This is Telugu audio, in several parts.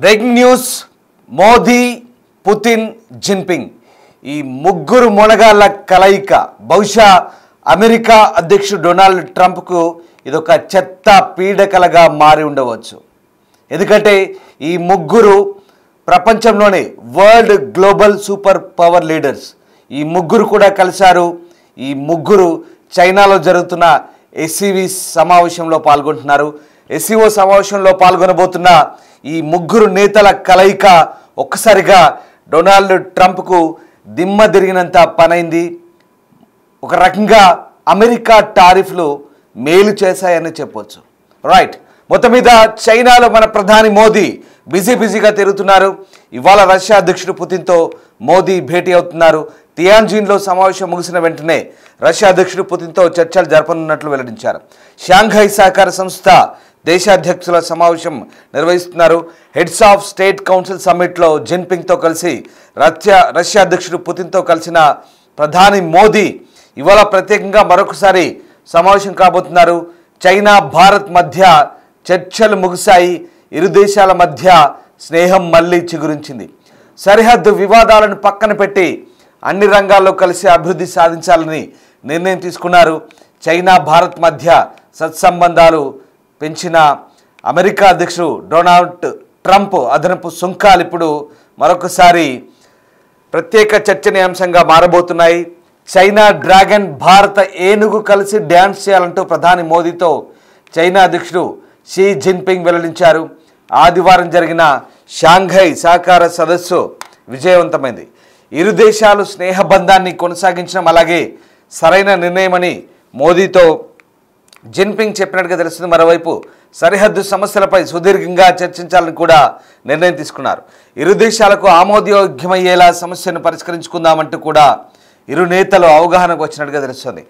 Breaking news Modi Putin Jinping ఈ ముగ్గురు మొనగాళ్ళ కలయిక బహుశా అమెరికా అధ్యక్షుడు డొనాల్డ్ ట్రంప్కు ఇదొక చెత్త పీడకలగా మారి ఉండవచ్చు. ఎందుకంటే ఈ ముగ్గురు ప్రపంచంలోనే world global super power leaders. ఈ ముగ్గురు కూడా కలిశారు. ఈ ముగ్గురు చైనాలో జరుగుతున్న ఎస్సీఓ సమావేశంలో పాల్గొంటున్నారు. ఎస్సీఓ సమావేశంలో పాల్గొనబోతున్న ఈ ముగ్గురు నేతల కలయిక ఒక్కసారిగా డొనాల్డ్ ట్రంప్కు దిమ్మ తిరిగినంత పనైంది. ఒక రకంగా అమెరికా టారిఫ్లు మేలు చేశాయని చెప్పొచ్చు. రైట్, మొత్తం మీద చైనాలో మన ప్రధాని మోదీ బిజీగా తిరుగుతున్నారు. ఇవాళ రష్యా అధ్యక్షుడు పుతిన్తో మోదీ భేటీ అవుతున్నారు. తియాన్జిన్లో సమావేశం ముగిసిన వెంటనే రష్యా అధ్యక్షుడు పుతిన్తో చర్చలు జరపనున్నట్లు వెల్లడించారు. షాంఘై సహకార సంస్థ దేశాధ్యక్షుల సమావేశం నిర్వహిస్తున్నారు. హెడ్స్ ఆఫ్ స్టేట్ కౌన్సిల్ సమ్మిట్లో జిన్పింగ్తో కలిసి రష్యా అధ్యక్షుడు పుతిన్తో కలిసిన ప్రధాని మోదీ ఇవాళ ప్రత్యేకంగా మరొకసారి సమావేశం కాబోతున్నారు. చైనా భారత్ మధ్య చర్చలు ముగిశాయి. ఇరు దేశాల మధ్య స్నేహం మళ్లీ చిగురించింది. సరిహద్దు వివాదాలను పక్కన పెట్టి అన్ని రంగాల్లో కలిసి అభివృద్ధి సాధించాలని నిర్ణయం తీసుకున్నారు. చైనా భారత్ మధ్య సత్సంబంధాలు పెంచిన అమెరికా అధ్యక్షుడు డొనాల్డ్ ట్రంప్ అదనపు సుంకాలు ఇప్పుడు మరొకసారి ప్రత్యేక చర్చనీయాంశంగా మారబోతున్నాయి. చైనా డ్రాగన్, భారత ఏనుగు కలిసి డ్యాన్స్ చేయాలంటూ ప్రధాని మోదీతో చైనా అధ్యక్షుడు షీ జిన్పింగ్ వెల్లడించారు. ఆదివారం జరిగిన షాంఘై సహకార సదస్సు విజయవంతమైంది. ఇరు దేశాలు స్నేహబంధాన్ని కొనసాగించడం అలాగే సరైన నిర్ణయమని మోదీతో జిన్పింగ్ చెప్పినట్టుగా తెలుస్తుంది. మరోవైపు సరిహద్దు సమస్యలపై సుదీర్ఘంగా చర్చించాలని కూడా నిర్ణయం తీసుకున్నారు. ఇరు దేశాలకు ఆమోదయోగ్యమయ్యేలా సమస్యను పరిష్కరించుకుందామంటూ కూడా ఇరు నేతలు అవగాహనకు వచ్చినట్టుగా తెలుస్తుంది.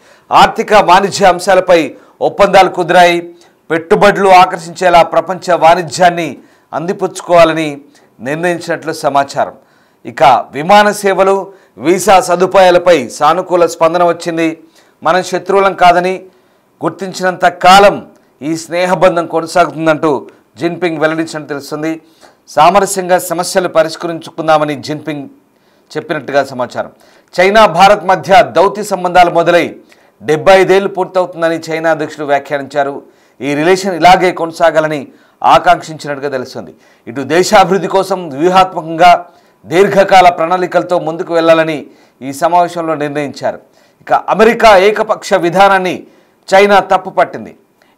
ఆర్థిక వాణిజ్య అంశాలపై ఒప్పందాలు కుదిరాయి. పెట్టుబడులు ఆకర్షించేలా ప్రపంచ వాణిజ్యాన్ని అందిపుచ్చుకోవాలని నిర్ణయించినట్లు సమాచారం. ఇక విమాన సేవలు, వీసా సదుపాయాలపై సానుకూల స్పందన వచ్చింది. మనం శత్రువులం కాదని గుర్తించినంత కాలం ఈ స్నేహబంధం కొనసాగుతుందంటూ జిన్పింగ్ వెల్లడించినట్టు తెలుస్తుంది. సామరస్యంగా సమస్యలు పరిష్కరించుకుందామని జిన్పింగ్ చెప్పినట్టుగా సమాచారం. చైనా భారత్ మధ్య దౌత్య సంబంధాలు మొదలై 75 ఏళ్లు పూర్తవుతుందని చైనా అధ్యక్షుడు వ్యాఖ్యానించారు. ఈ రిలేషన్ ఇలాగే కొనసాగాలని ఆకాంక్షించినట్టుగా తెలుస్తుంది. ఇటు దేశాభివృద్ధి కోసం వ్యూహాత్మకంగా దీర్ఘకాల ప్రణాళికలతో ముందుకు వెళ్లాలని ఈ సమావేశంలో నిర్ణయించారు. ఇక అమెరికా ఏకపక్ష విధానాన్ని చైనా తప్పుపట్టింది.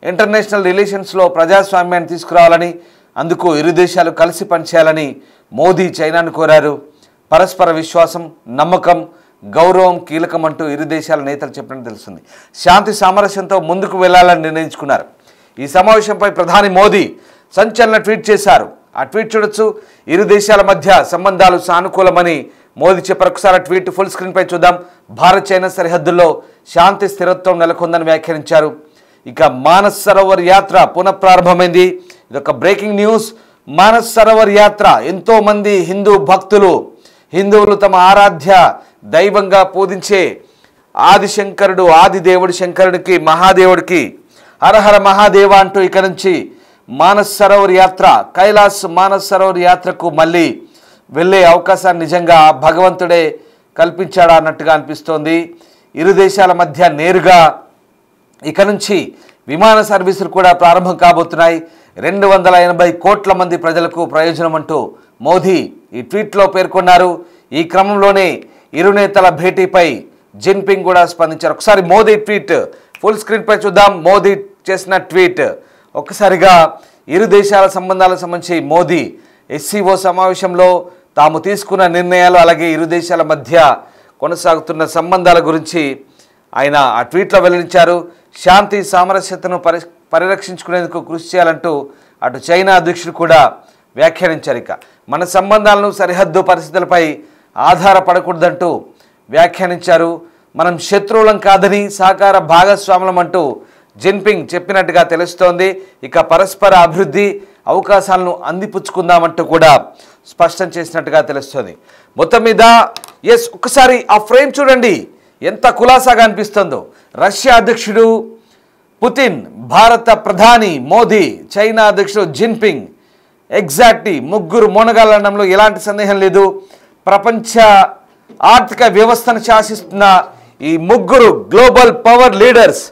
ఇంటర్నేషనల్ రిలేషన్స్లో ప్రజాస్వామ్యాన్ని తీసుకురావాలని, అందుకు ఇరు దేశాలు కలిసి పనిచేయాలని మోదీ చైనాను కోరారు. పరస్పర విశ్వాసం, నమ్మకం, గౌరవం కీలకం అంటూ ఇరు దేశాల నేతలు చెప్పినట్టు తెలుస్తుంది. శాంతి సామరస్యంతో ముందుకు వెళ్లాలని నిర్ణయించుకున్నారు. ఈ సమావేశంపై ప్రధాని మోదీ సంచలన ట్వీట్ చేశారు. ఆ ట్వీట్ చూడొచ్చు. ఇరు దేశాల మధ్య సంబంధాలు సానుకూలమని మోదీ చెప్పారు. ఒకసారి ట్వీట్ ఫుల్ స్క్రీన్పై చూద్దాం. భారత్ చైనా సరిహద్దుల్లో శాంతి స్థిరత్వం నెలకొందని వ్యాఖ్యానించారు. ఇక మానస్ సరోవర్ యాత్ర పునఃప్రారంభమైంది. ఇదొక బ్రేకింగ్ న్యూస్. మానస్ సరోవర్ యాత్ర ఎంతోమంది హిందూ భక్తులు, హిందువులు తమ ఆరాధ్య దైవంగా పూజించే ఆదిశంకరుడు, ఆదిదేవుడి శంకరుడికి, మహాదేవుడికి హరహర మహాదేవ అంటూ ఇక నుంచి మానస్ సరోవర్ యాత్ర, కైలాస్ మానస్ సరోవర్ యాత్రకు మళ్ళీ వెళ్ళే అవకాశాన్ని నిజంగా భగవంతుడే కల్పించాడా అన్నట్టుగా అనిపిస్తోంది. ఇరు దేశాల మధ్య నేరుగా ఇక నుంచి విమాన సర్వీసులు కూడా ప్రారంభం కాబోతున్నాయి. 280 కోట్ల మంది ప్రజలకు ప్రయోజనం అంటూ మోదీ ఈ ట్వీట్లో పేర్కొన్నారు. ఈ క్రమంలోనే ఇరు నేతల భేటీపై జిన్పింగ్ కూడా స్పందించారు. ఒకసారి మోదీ ట్వీట్ ఫుల్ స్క్రీన్పై చూద్దాం. మోదీ చేసిన ట్వీట్ ఒక్కసారిగా ఇరు దేశాల సంబంధాలకు సంబంధించి మోదీ ఎస్సీఓ సమావేశంలో తాము తీసుకున్న నిర్ణయాలు అలాగే ఇరు దేశాల మధ్య కొనసాగుతున్న సంబంధాల గురించి ఆయన ఆ ట్వీట్లో వెల్లడించారు. శాంతి సామరస్యతను పరిరక్షించుకునేందుకు కృషి చేయాలంటూ అటు చైనా అధ్యక్షుడు కూడా వ్యాఖ్యానించారు. ఇక మన సంబంధాలను సరిహద్దు పరిస్థితులపై ఆధారపడకూడదంటూ వ్యాఖ్యానించారు. మనం శత్రువులం కాదని సహకార భాగస్వాములం అంటూ జిన్పింగ్ చెప్పినట్టుగా తెలుస్తోంది. ఇక పరస్పర అభివృద్ధి అవకాశాలను అందిపుచ్చుకుందామంటూ కూడా స్పష్టం చేసినట్టుగా తెలుస్తుంది. మొత్తం మీద ఒకసారి ఆ ఫ్రేమ్ చూడండి, ఎంత కులాసాగా అనిపిస్తుందో. రష్యా అధ్యక్షుడు పుతిన్, భారత ప్రధాని మోదీ, చైనా అధ్యక్షుడు జిన్పింగ్ ఎగ్జాక్ట్లీ ముగ్గురు మొనగాలనడంలో ఎలాంటి సందేహం లేదు. ప్రపంచ ఆర్థిక వ్యవస్థను శాసిస్తున్న ఈ ముగ్గురు గ్లోబల్ పవర్ లీడర్స్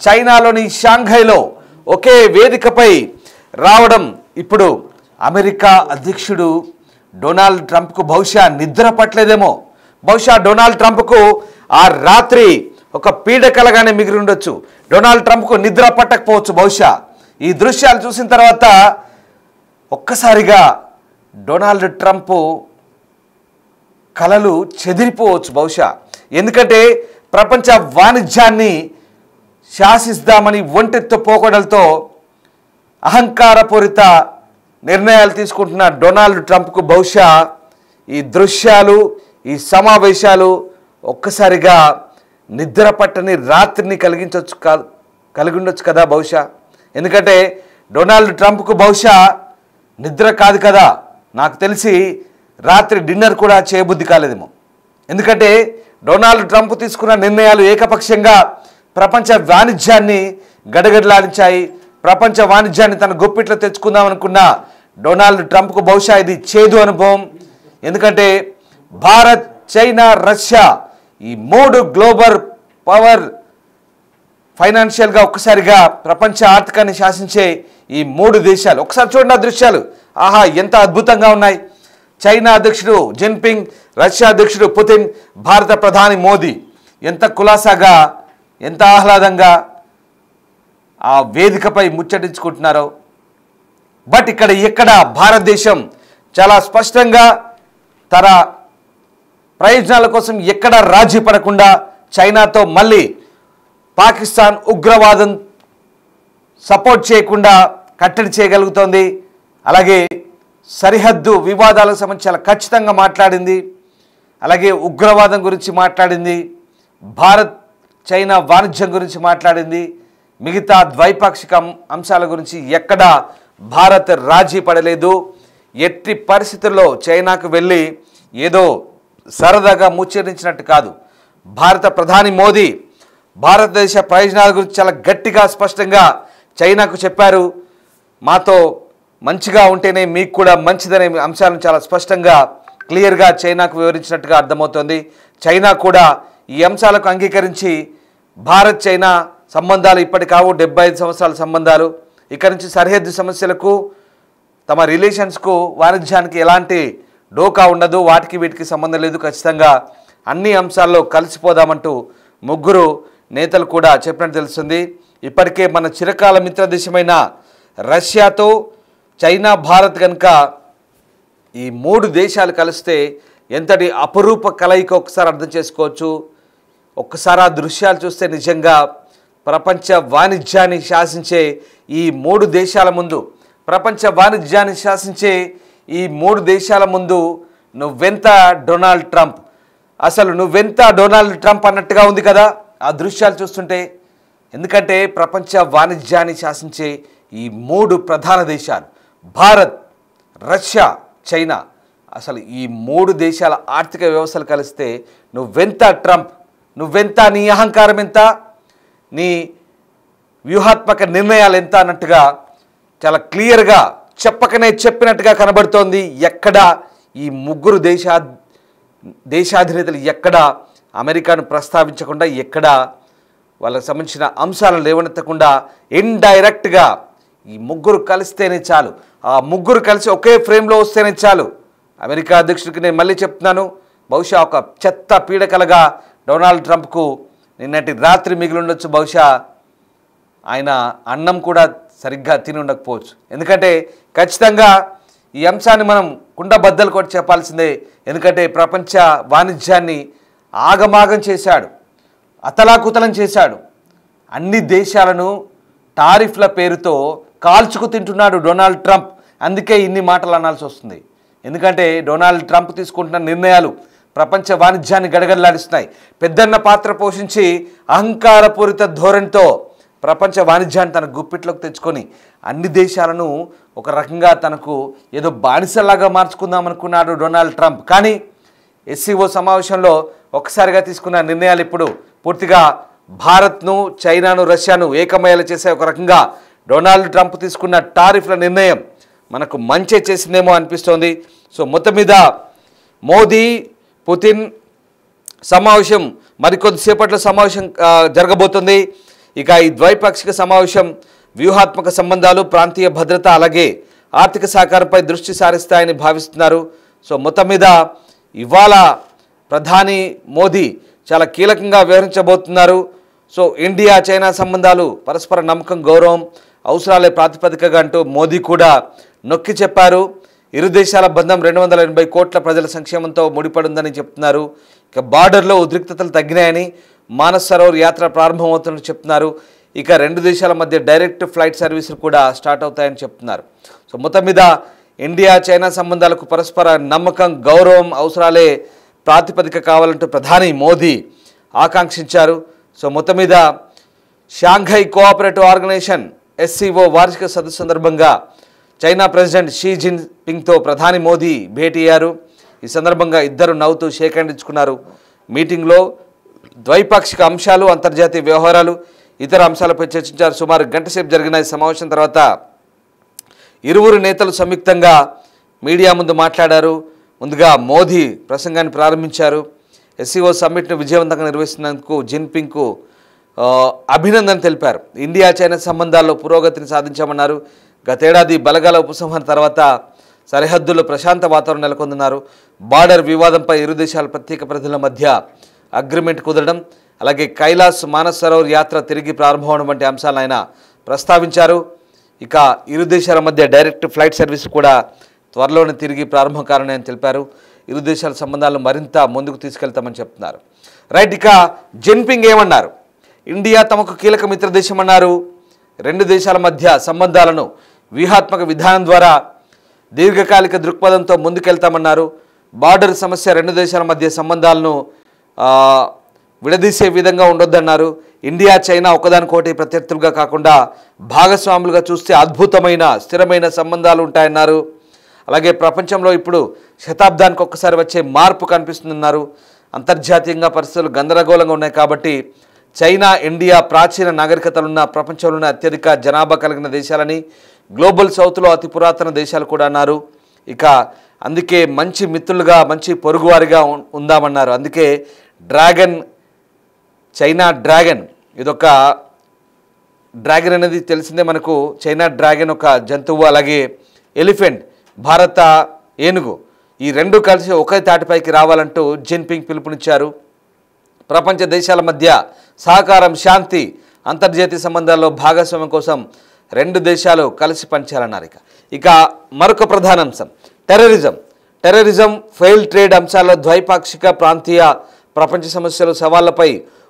చైనాలోని షాంఘైలో ఒకే వేదికపై రావడం ఇప్పుడు అమెరికా అధ్యక్షుడు డొనాల్డ్ ట్రంప్కు బహుశా నిద్ర పట్టలేదేమో. బహుశా డొనాల్డ్ ట్రంప్కు ఆ రాత్రి ఒక పీడకలగానే మిగిలి ఉండొచ్చు. డొనాల్డ్ ట్రంప్కు నిద్ర పట్టకపోవచ్చు. బహుశా ఈ దృశ్యాలు చూసిన తర్వాత ఒక్కసారిగా డొనాల్డ్ ట్రంప్ కలలు చెదిరిపోవచ్చు బహుశా. ఎందుకంటే ప్రపంచ వాణిజ్యాన్ని శాసిస్తామని ఒంటెత్తు పోకడలతో అహంకారపూరిత నిర్ణయాలు తీసుకుంటున్న డొనాల్డ్ ట్రంప్కు బహుశా ఈ దృశ్యాలు ఈ సమావేశాలు ఒక్కసారిగా నిద్ర పట్టని రాత్రిని కలిగి ఉండొచ్చు కదా బహుశా. ఎందుకంటే డొనాల్డ్ ట్రంప్కు బహుశా నిద్ర కాదు కదా, నాకు తెలిసి రాత్రి డిన్నర్ కూడా చేయబుద్ధి కాలేదేమో. ఎందుకంటే డొనాల్డ్ ట్రంప్ తీసుకున్న నిర్ణయాలు ఏకపక్షంగా ప్రపంచ వాణిజ్యాన్ని గడగడలాడించాయి. ప్రపంచ వాణిజ్యాన్ని తన గుప్పిట్లో తెచ్చుకుందాం అనుకున్న డొనాల్డ్ ట్రంప్కు బహుశా ఇది చేదు అనుభవం. ఎందుకంటే భారత్, చైనా, రష్యా ఈ మూడు గ్లోబల్ పవర్ ఫైనాన్షియల్గా ఒక్కసారిగా ప్రపంచ ఆర్థికాన్ని శాసించే ఈ మూడు దేశాలు ఒకసారి చూడండి ఆ దృశ్యాలు. ఆహా, ఎంత అద్భుతంగా ఉన్నాయి. చైనా అధ్యక్షుడు జిన్పింగ్, రష్యా అధ్యక్షుడు పుతిన్, భారత ప్రధాని మోదీ ఎంత కులాసాగా ఎంత ఆహ్లాదంగా ఆ వేదికపై ముచ్చటించుకుంటున్నారో. బట్ ఇక్కడ భారతదేశం చాలా స్పష్టంగా తన ప్రయోజనాల కోసం ఎక్కడ రాజీ పడకుండా చైనాతో మళ్ళీ పాకిస్తాన్ ఉగ్రవాదం సపోర్ట్ చేయకుండా కట్టడి చేయగలుగుతోంది. అలాగే సరిహద్దు వివాదాలకు సంబంధించి చాలా ఖచ్చితంగా మాట్లాడింది. అలాగే ఉగ్రవాదం గురించి మాట్లాడింది, భారత్ చైనా వాణిజ్యం గురించి మాట్లాడింది. మిగతా ద్వైపాక్షిక అంశాల గురించి ఎక్కడ భారత్ రాజీ పడలేదు. ఎట్టి పరిస్థితుల్లో చైనాకు వెళ్ళి ఏదో సరదాగా ముచ్చరించినట్టు కాదు. భారత ప్రధాని మోదీ భారతదేశ ప్రయోజనాల గురించి చాలా గట్టిగా స్పష్టంగా చైనాకు చెప్పారు. మాతో మంచిగా ఉంటేనే మీకు కూడా మంచిదనే అంశాలను చాలా స్పష్టంగా క్లియర్గా చైనాకు వివరించినట్టుగా అర్థమవుతోంది. చైనా కూడా ఈ అంశాలకు అంగీకరించి భారత్ చైనా సంబంధాలు ఇప్పటికావు 75 సంవత్సరాల సంబంధాలు. ఇక్కడి నుంచి సరిహద్దు సమస్యలకు తమ రిలేషన్స్కు వాణిజ్యానికి ఎలాంటి డోకా ఉండదు, వాటికి వీటికి సంబంధం లేదు, ఖచ్చితంగా అన్ని అంశాల్లో కలిసిపోదామంటూ ముగ్గురు నేతలు కూడా చెప్పినట్టు తెలుస్తుంది. ఇప్పటికే మన చిరకాల మిత్ర దేశమైన రష్యాతో చైనా, భారత్ కనుక ఈ మూడు దేశాలు కలిస్తే ఎంతటి అపరూప కలయిక ఒకసారి అర్థం చేసుకోవచ్చు. ఒక్కసారి ఆ దృశ్యాలు చూస్తే నిజంగా ప్రపంచ వాణిజ్యాన్ని శాసించే ఈ మూడు దేశాల ముందు ప్రపంచ వాణిజ్యాన్ని శాసించే ఈ మూడు దేశాల ముందు నువ్వెంత డొనాల్డ్ ట్రంప్, అసలు నువ్వెంత డొనాల్డ్ ట్రంప్ అన్నట్టుగా ఉంది కదా ఆ దృశ్యాలు చూస్తుంటే. ఎందుకంటే ప్రపంచ వాణిజ్యాన్ని శాసించే ఈ మూడు ప్రధాన దేశాలు భారత్, రష్యా, చైనా, అసలు ఈ మూడు దేశాల ఆర్థిక వ్యవస్థలు కలిస్తే నువ్వెంత ట్రంప్, నువ్వెంత, నీ అహంకారం ఎంత, నీ వ్యూహాత్మక నిర్ణయాలు ఎంత అన్నట్టుగా చాలా క్లియర్గా చెప్పకనే చెప్పినట్టుగా కనబడుతోంది. ఎక్కడ ఈ ముగ్గురు దేశాధినేతలు ఎక్కడ అమెరికాను ప్రస్తావించకుండా, ఎక్కడ వాళ్ళకి సంబంధించిన అంశాలను లేవనెత్తకుండా ఇండైరెక్ట్గా ఈ ముగ్గురు కలిస్తేనే చాలు, ఆ ముగ్గురు కలిసి ఒకే ఫ్రేమ్లో వస్తేనే చాలు. అమెరికా అధ్యక్షుడికి నేను మళ్ళీ చెప్తున్నాను, బహుశా ఒక చెత్త పీడకలగా డొనాల్డ్ ట్రంప్కు నిన్నటి రాత్రి మిగిలి ఉండొచ్చు. బహుశా ఆయన అన్నం కూడా సరిగ్గా తిని ఉండకపోవచ్చు. ఎందుకంటే ఖచ్చితంగా ఈ అంశాన్ని మనం కుండబద్దలు కొట్టి చెప్పాల్సిందే. ఎందుకంటే ప్రపంచ వాణిజ్యాన్ని ఆగమాగం చేశాడు, అతలాకుతలం చేశాడు. అన్ని దేశాలను టారిఫ్ల పేరుతో కాల్చుకు తింటున్నాడు డొనాల్డ్ ట్రంప్. అందుకే ఇన్ని మాటలు అనాల్సి వస్తుంది. ఎందుకంటే డొనాల్డ్ ట్రంప్ తీసుకుంటున్న నిర్ణయాలు ప్రపంచ వాణిజ్యాన్ని గడగడలాడిస్తున్నాయి. పెద్దన్న పాత్ర పోషించి అహంకారపూరిత ధోరణితో ప్రపంచ వాణిజ్యాన్ని తన గుప్పిట్లోకి తెచ్చుకొని అన్ని దేశాలను ఒక రకంగా తనకు ఏదో బానిసలాగా మార్చుకుందాం అనుకున్నాడు డొనాల్డ్ ట్రంప్. కానీ ఎస్సీఓ సమావేశంలో ఒకసారిగా తీసుకున్న నిర్ణయాలు ఇప్పుడు పూర్తిగా భారత్ను, చైనాను, రష్యాను ఏకమయ్యేలా చేసే ఒక రకంగా డొనాల్డ్ ట్రంప్ తీసుకున్న టారిఫ్ల నిర్ణయం మనకు మంచి చేసిందేమో అనిపిస్తోంది. సో మొత్తం మీద మోదీ పుతిన్ సమావేశం మరికొద్దిసేపట్లో సమావేశం జరగబోతుంది. ఇక ఈ ద్వైపాక్షిక సమావేశం వ్యూహాత్మక సంబంధాలు, ప్రాంతీయ భద్రత, అలాగే ఆర్థిక సహకారంపై దృష్టి సారిస్తాయని భావిస్తున్నారు. సో మొత్తం మీద ఇవాళ ప్రధాని మోదీ చాలా కీలకంగా వ్యవహరించబోతున్నారు. సో ఇండియా చైనా సంబంధాలు పరస్పర నమ్మకం, గౌరవం, అవసరాలే ప్రాతిపదికగా అంటూ మోదీ కూడా నొక్కి చెప్పారు. ఇరు దేశాల బంధం 280 కోట్ల ప్రజల సంక్షేమంతో ముడిపడిందని చెప్తున్నారు. ఇక బార్డర్లో ఉద్రిక్తతలు తగ్గినాయని, మానస్ సరోవర్ యాత్ర ప్రారంభమవుతుందని చెప్తున్నారు. ఇక రెండు దేశాల మధ్య డైరెక్ట్ ఫ్లైట్ సర్వీసులు కూడా స్టార్ట్ అవుతాయని చెప్తున్నారు. సో మొత్తం మీద ఇండియా చైనా సంబంధాలకు పరస్పర నమ్మకం, గౌరవం, అవసరాలే ప్రాతిపదిక కావాలంటూ ప్రధాని మోదీ ఆకాంక్షించారు. సో మొత్తం మీద షాంఘై కోఆపరేటివ్ ఆర్గనైజేషన్ SCO వార్షిక సదస్సు సందర్భంగా చైనా ప్రెసిడెంట్ షీ జిన్పింగ్తో ప్రధాని మోదీ భేటీ అయ్యారు. ఈ సందర్భంగా ఇద్దరు నవ్వుతూ షేక్ హ్యాండ్ ఇచ్చుకున్నారు. మీటింగ్లో ద్వైపాక్షిక అంశాలు, అంతర్జాతీయ వ్యవహారాలు, ఇతర అంశాలపై చర్చించారు. సుమారు గంట సేపు జరిగిన ఈ సమావేశం తర్వాత ఇరువురు నేతలు సంయుక్తంగా మీడియా ముందు మాట్లాడారు. ముందుగా మోదీ ప్రసంగాన్ని ప్రారంభించారు. SCO సమ్మిట్ను విజయవంతంగా నిర్వహిస్తున్నందుకు జిన్పింగ్కు అభినందన తెలిపారు. ఇండియా చైనా సంబంధాల్లో పురోగతిని సాధించామన్నారు. గతేడాది బలగాల ఉపసంహరణ తర్వాత సరిహద్దుల్లో ప్రశాంత వాతావరణం నెలకొందన్నారు. బార్డర్ వివాదంపై ఇరు దేశాల ప్రత్యేక ప్రతినిధుల మధ్య అగ్రిమెంట్ కుదరడం, అలాగే కైలాస్ మానస్ సరోవర్ యాత్ర తిరిగి ప్రారంభమవడం వంటి అంశాలను ఆయన ప్రస్తావించారు. ఇక ఇరు దేశాల మధ్య డైరెక్ట్ ఫ్లైట్ సర్వీస్ కూడా త్వరలోనే తిరిగి ప్రారంభం కారణమని తెలిపారు. ఇరు దేశాల సంబంధాలను మరింత ముందుకు తీసుకెళ్తామని చెప్తున్నారు. రైట్, ఇక జిన్పింగ్ ఏమన్నారు? ఇండియా తమకు కీలక మిత్రదేశం అన్నారు. రెండు దేశాల మధ్య సంబంధాలను వ్యూహాత్మక విధానం ద్వారా దీర్ఘకాలిక దృక్పథంతో ముందుకెళ్తామన్నారు. బార్డర్ సమస్య రెండు దేశాల మధ్య సంబంధాలను విడదీసే విధంగా ఉండొద్దన్నారు. ఇండియా చైనా ఒకదానికోటి ప్రత్యర్థులుగా కాకుండా భాగస్వాములుగా చూస్తే అద్భుతమైన స్థిరమైన సంబంధాలు ఉంటాయన్నారు. అలాగే ప్రపంచంలో ఇప్పుడు శతాబ్దానికి ఒక్కసారి వచ్చే మార్పు కనిపిస్తుందన్నారు. అంతర్జాతీయంగా పరిస్థితులు గందరగోళంగా ఉన్నాయి కాబట్టి చైనా, ఇండియా ప్రాచీన నాగరికతలున్న ప్రపంచంలోనే అత్యధిక జనాభా కలిగిన దేశాలని, గ్లోబల్ సౌత్లో అతి పురాతన దేశాలు కూడా అన్నారు. ఇక అందుకే మంచి మిత్రులుగా, మంచి పొరుగువారిగా ఉందామన్నారు. అందుకే డ్రాగన్, చైనా డ్రాగన్, ఇదొక డ్రాగన్ అనేది తెలిసిందే మనకు. చైనా డ్రాగన్ ఒక జంతువు, అలాగే ఎలిఫెంట్, భారత ఏనుగు, ఈ రెండు కలిసి ఒకే తాటిపైకి రావాలంటూ జిన్పింగ్ పిలుపునిచ్చారు. ప్రపంచ దేశాల మధ్య సహకారం, శాంతి, అంతర్జాతీయ సంబంధాల్లో భాగస్వామ్యం కోసం రెండు దేశాలు కలిసి పనిచేయాలన్నారు. ఇక మరొక ప్రధాన అంశం టెర్రరిజం, ఫెయిల్ ట్రేడ్ అంశాల్లో ద్వైపాక్షిక, ప్రాంతీయ, ప్రపంచ సమస్యలు, సవాళ్లపై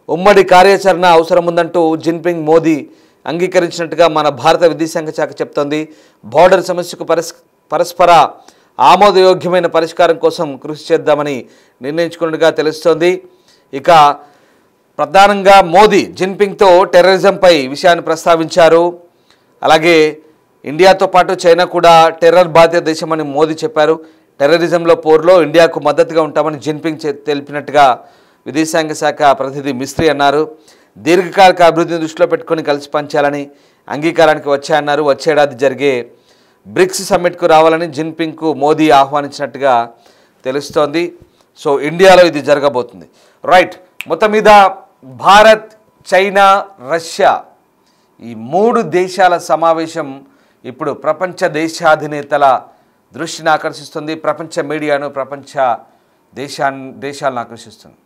ఉమ్మడి కార్యాచరణ అవసరం ఉందంటూ జిన్పింగ్ మోదీ అంగీకరించినట్టుగా మన భారత విదేశాంగ శాఖ చెప్తోంది. బార్డర్ సమస్యకు పరస్పర ఆమోదయోగ్యమైన పరిష్కారం కోసం కృషి చేద్దామని నిర్ణయించుకున్నట్టుగా తెలుస్తోంది. ఇక ప్రధానంగా మోదీ జిన్పింగ్తో టెర్రరిజంపై విషయాన్ని ప్రస్తావించారు. అలాగే ఇండియాతో పాటు చైనా కూడా టెర్రర్ బాధిత దేశమని మోదీ చెప్పారు. టెర్రరిజంలో పోరులో ఇండియాకు మద్దతుగా ఉంటామని జిన్పింగ్ తెలిపినట్టుగా విదేశాంగ శాఖ ప్రతినిధి మిస్త్రీ అన్నారు. దీర్ఘకాలిక అభివృద్ధిని దృష్టిలో పెట్టుకుని కలిసి పనిచేయాలని అంగీకారానికి వచ్చాయన్నారు. వచ్చేడాది జరిగే బ్రిక్స్ సమ్మిట్కు రావాలని జిన్పింగ్కు మోదీ ఆహ్వానించినట్టుగా తెలుస్తోంది. సో ఇండియాలో ఇది జరగబోతుంది. రైట్, మొత్తం మీద భారత్, చైనా, రష్యా ఈ మూడు దేశాల సమావేశం ఇప్పుడు ప్రపంచ దేశాధినేతల దృష్టిని ఆకర్షిస్తుంది. ప్రపంచ మీడియాను, ప్రపంచ దేశాలను ఆకర్షిస్తుంది.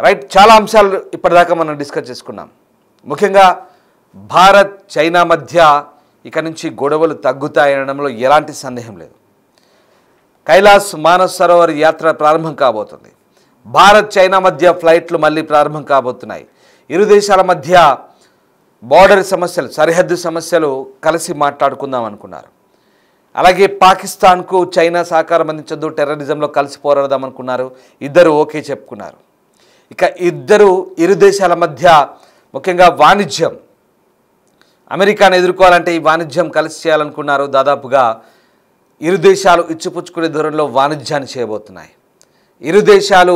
రైట్, చాలా అంశాలు ఇప్పటిదాకా మనం డిస్కస్ చేసుకున్నాం. ముఖ్యంగా భారత్, చైనా మధ్య ఇక నుంచి గొడవలు తగ్గుతాయనడంలో ఎలాంటి సందేహం లేదు. కైలాస్ మానస్ సరోవర్ యాత్ర ప్రారంభం కాబోతుంది. భారత్, చైనా మధ్య ఫ్లైట్లు మళ్ళీ ప్రారంభం కాబోతున్నాయి. ఇరు దేశాల మధ్య బార్డర్ సమస్యలు, సరిహద్దు సమస్యలు కలిసి మాట్లాడుకుందాం అనుకున్నారు. అలాగే పాకిస్తాన్కు చైనా సహకారం అందించద్దు, టెర్రరిజంలో కలిసి పోరాడదాం అనుకున్నారు. ఇద్దరు ఓకే చెప్పుకున్నారు. ఇక ఇరు దేశాల మధ్య ముఖ్యంగా వాణిజ్యం, అమెరికాను ఎదుర్కోవాలంటే ఈ వాణిజ్యం కలిసి చేయాలనుకున్నారు. దాదాపుగా ఇరు దేశాలు ఇచ్చిపుచ్చుకునే దూరంలో వాణిజ్యాన్ని చేయబోతున్నాయి. ఇరు దేశాలు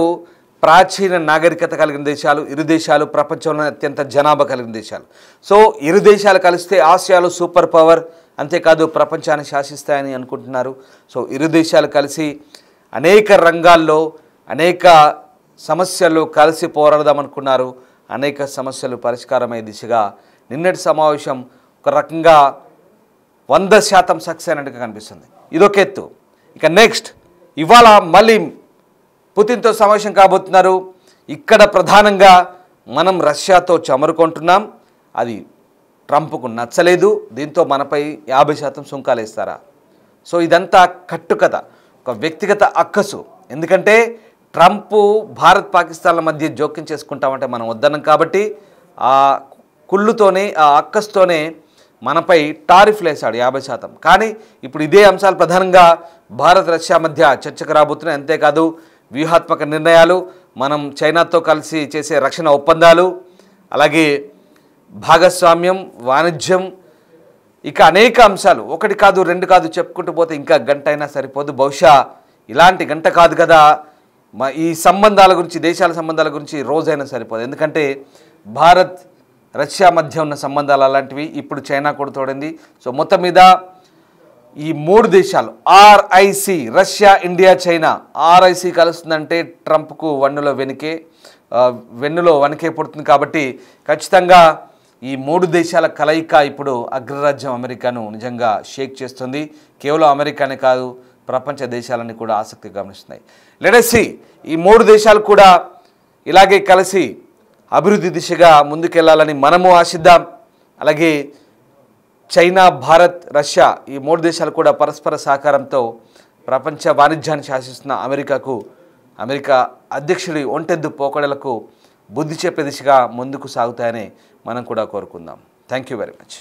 ప్రాచీన నాగరికత కలిగిన దేశాలు, ఇరు దేశాలు ప్రపంచంలోనే అత్యంత జనాభా కలిగిన దేశాలు. సో ఇరు దేశాలు కలిస్తే ఆసియాలో సూపర్ పవర్ అంతేకాదు ప్రపంచాన్ని శాసిస్తాయని అనుకుంటున్నారు. సో ఇరు దేశాలు కలిసి అనేక రంగాల్లో అనేక సమస్యలు కలిసి పోరాడదామనుకున్నారు. అనేక సమస్యలు పరిష్కారమయ్యే దిశగా నిన్నటి సమావేశం ఒక రకంగా 100% సక్సెస్ అయినట్టుగా కనిపిస్తుంది. ఇదొక ఎత్తు. ఇక నెక్స్ట్ ఇవాళ మళ్ళీ పుతిన్తో సమావేశం కాబోతున్నారు. ఇక్కడ ప్రధానంగా మనం రష్యాతో చమురుకుంటున్నాం, అది ట్రంప్కు నచ్చలేదు, దీంతో మనపై 50% సుంకాలు వేస్తారా? సో ఇదంతా కట్టుకథ, ఒక వ్యక్తిగత అక్కసు. ఎందుకంటే ట్రంప్ భారత్ పాకిస్తాన్ల మధ్య జోక్యం చేసుకుంటామంటే మనం వద్దన్నాం కాబట్టి ఆ కుళ్ళుతోనే ఆ అక్కస్తోనే మనపై టారిఫ్లు వేశాడు 50%. కానీ ఇప్పుడు ఇదే అంశాలు ప్రధానంగా భారత్ రష్యా మధ్య చర్చకు రాబోతున్నాయి. అంతేకాదు వ్యూహాత్మక నిర్ణయాలు, మనం చైనాతో కలిసి చేసే రక్షణ ఒప్పందాలు, అలాగే భాగస్వామ్యం, వాణిజ్యం, ఇక అనేక అంశాలు, ఒకటి కాదు రెండు కాదు చెప్పుకుంటూ పోతే ఇంకా గంట అయినా సరిపోదు. బహుశా ఇలాంటి గంట కాదు కదా, ఈ సంబంధాల గురించి, దేశాల సంబంధాల గురించి రోజైనా సరిపోదు. ఎందుకంటే భారత్ రష్యా మధ్య ఉన్న సంబంధాలు అలాంటివి. ఇప్పుడు చైనా కూడా తోడింది. సో మొత్తం మీద ఈ మూడు దేశాలు RIC, Russia, India, China, RIC కలుస్తుందంటే ట్రంప్కు వెన్నులో వణికే పుడుతుంది. కాబట్టి ఖచ్చితంగా ఈ మూడు దేశాల కలయిక ఇప్పుడు అగ్రరాజ్యం అమెరికాను నిజంగా షేక్ చేస్తుంది. కేవలం అమెరికానే కాదు, ప్రపంచ దేశాలన్నీ కూడా ఆసక్తిగా గమనిస్తున్నాయి. లెట్ us see ఈ మూడు దేశాలు కూడా ఇలాగే కలిసి అభివృద్ధి దిశగా ముందుకెళ్లాలని మనము ఆశిద్దాం. అలాగే చైనా, భారత్, రష్యా ఈ మూడు దేశాలు కూడా పరస్పర సహకారంతో ప్రపంచ వాణిజ్యాన్ని శాసిస్తున్న అమెరికా అధ్యక్షుడి ఒంటెద్దు పోకడలకు బుద్ధి చెప్పే దిశగా ముందుకు సాగుతాయని మనం కూడా కోరుకుందాం. Thank you very much.